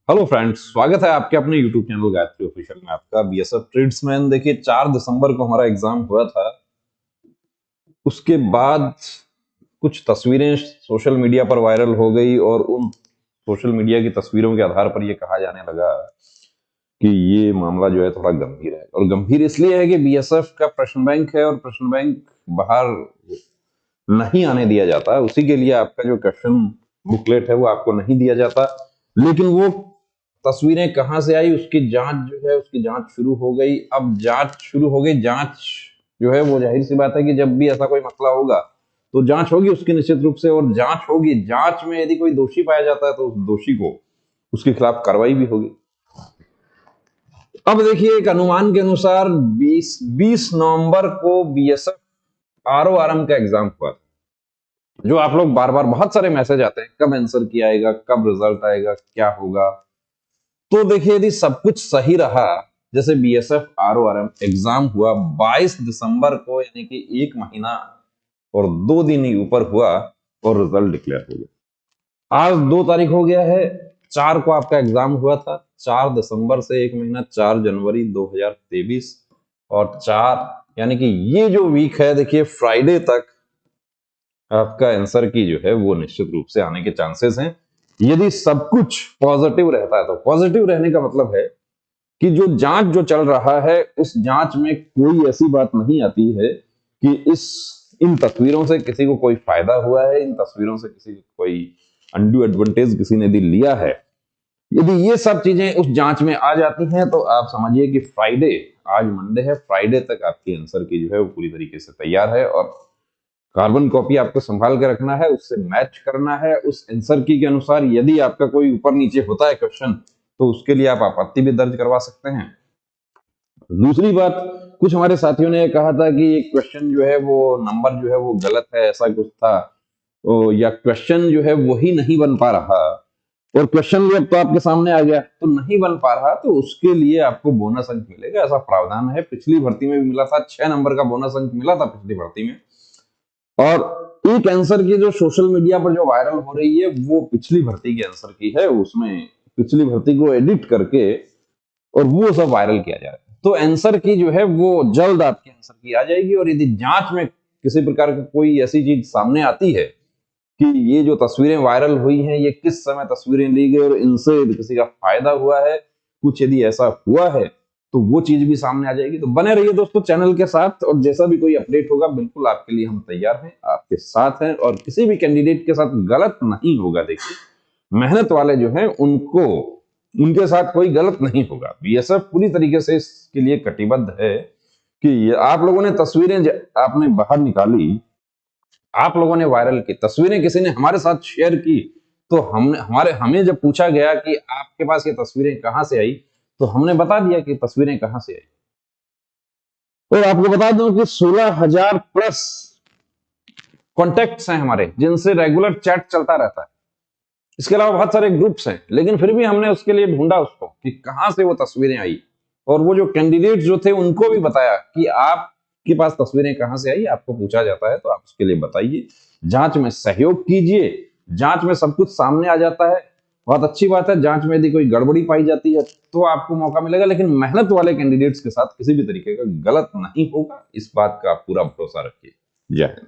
Hello friends, स्वागत है आपके अपने यूट्यूब चैनल गायत्री ऑफिशियल में। आपका बीएसएफ ट्रेड्समैन। देखिए 4 दिसंबर को हमारा एग्जाम हुआ था। उसके बाद कुछ तस्वीरें सोशल मीडिया पर वायरल हो गई और उन सोशल मीडिया की तस्वीरों के आधार पर यह कहा जाने लगा कि ये मामला जो है थोड़ा गंभीर है। और गंभीर इसलिए है कि बीएसएफ का प्रश्न बैंक है और प्रश्न बैंक बाहर नहीं आने दिया जाता। उसी के लिए आपका जो क्वेश्चन बुकलेट है वो आपको नहीं दिया जाता। लेकिन वो तस्वीरें कहां से आई उसकी जांच जो है उसकी जांच शुरू हो गई। अब जांच शुरू हो गई। जांच जो है वो जाहिर सी बात है कि जब भी ऐसा कोई मसला होगा तो जांच होगी उसकी निश्चित रूप से। और जांच होगी, जांच में यदि कोई दोषी पाया जाता है तो उस दोषी को उसके खिलाफ कार्रवाई भी होगी। अब देखिए, एक अनुमान के अनुसार 20 नवंबर को बीएसएफ आरओआरएम का एग्जाम हुआ था। जो आप लोग बार बार बहुत सारे मैसेज आते हैं, कब आंसर किया आएगा, कब रिजल्ट आएगा, क्या होगा। तो देखिए, यदि सब कुछ सही रहा, जैसे बीएसएफ आरओआरएम एग्जाम हुआ 22 दिसंबर को, यानी कि 1 महीना और 2 दिन ही ऊपर हुआ और रिजल्ट डिक्लेयर हो गया। आज 2 तारीख हो गया है। 4 को आपका एग्जाम हुआ था। 4 दिसंबर से 1 महीना 4 जनवरी 2023 और 4 यानी कि ये जो वीक है, देखिए फ्राइडे तक आपका आंसर की जो है वो निश्चित रूप से आने के चांसेस हैं, यदि सब कुछ पॉजिटिव रहता है। तो पॉजिटिव रहने का मतलब है कि जो जांच जो चल रहा है उस जांच में कोई ऐसी बात नहीं आती है कि इन तस्वीरों से किसी को कोई फायदा हुआ है, इन तस्वीरों से किसी को कोई अनड्यू एडवांटेज किसी ने भी लिया है। यदि ये सब चीजें उस जांच में आ जाती हैं तो आप समझिए कि फ्राइडे, आज मंडे है, फ्राइडे तक आपकी आंसर की जो है वो पूरी तरीके से तैयार है। और कार्बन कॉपी आपको संभाल के रखना है, उससे मैच करना है उस आंसर की के अनुसार। यदि आपका कोई ऊपर नीचे होता है क्वेश्चन तो उसके लिए आप आपत्ति भी दर्ज करवा सकते हैं। दूसरी बात, कुछ हमारे साथियों ने कहा था कि एक क्वेश्चन जो है वो नंबर जो है वो गलत है, ऐसा कुछ था, या क्वेश्चन जो है वही नहीं बन पा रहा। और क्वेश्चन जब तो आपके सामने आ गया तो नहीं बन पा रहा, तो उसके लिए आपको बोनस अंक मिलेगा, ऐसा प्रावधान है। पिछली भर्ती में भी मिला था, 6 नंबर का बोनस अंक मिला था पिछली भर्ती में। और एक आंसर की जो सोशल मीडिया पर जो वायरल हो रही है वो पिछली भर्ती की आंसर की है। उसमें पिछली भर्ती को एडिट करके और वो सब वायरल किया जा रहा है। तो आंसर की जो है वो जल्द आपके आंसर की आ जाएगी। और यदि जांच में किसी प्रकार की कोई ऐसी चीज सामने आती है कि ये जो तस्वीरें वायरल हुई हैं ये किस समय तस्वीरें ली गई और इनसे किसी का फायदा हुआ है, कुछ यदि ऐसा हुआ है तो वो चीज भी सामने आ जाएगी। तो बने रहिए दोस्तों चैनल के साथ, और जैसा भी कोई अपडेट होगा बिल्कुल आपके लिए हम तैयार हैं, आपके साथ हैं। और किसी भी कैंडिडेट के साथ गलत नहीं होगा। देखिए, मेहनत वाले जो हैं उनको, उनके साथ कोई गलत नहीं होगा। बीएसएफ पूरी तरीके से इसके लिए कटिबद्ध है कि आप लोगों ने तस्वीरें आपने बाहर निकाली, आप लोगों ने वायरल की तस्वीरें, किसी ने हमारे साथ शेयर की, तो हमें जब पूछा गया कि आपके पास ये तस्वीरें कहां से आई, तो हमने बता दिया कि तस्वीरें कहां से आई। और आपको बता दूं कि 16,000 प्लस कॉन्टेक्ट्स हैं हमारे, जिनसे रेगुलर चैट चलता रहता है। इसके अलावा बहुत सारे ग्रुप्स हैं, लेकिन फिर भी हमने उसके लिए ढूंढा उसको कि कहां से वो तस्वीरें आई। और वो जो कैंडिडेट जो थे उनको भी बताया कि आपके पास तस्वीरें कहां से आई। आपको पूछा जाता है तो आप उसके लिए बताइए, जांच में सहयोग कीजिए। जांच में सब कुछ सामने आ जाता है, बहुत अच्छी बात है। जांच में यदि कोई गड़बड़ी पाई जाती है तो आपको मौका मिलेगा, लेकिन मेहनत वाले कैंडिडेट्स के साथ किसी भी तरीके का गलत नहीं होगा, इस बात का आप पूरा भरोसा रखिए। जय हिंद।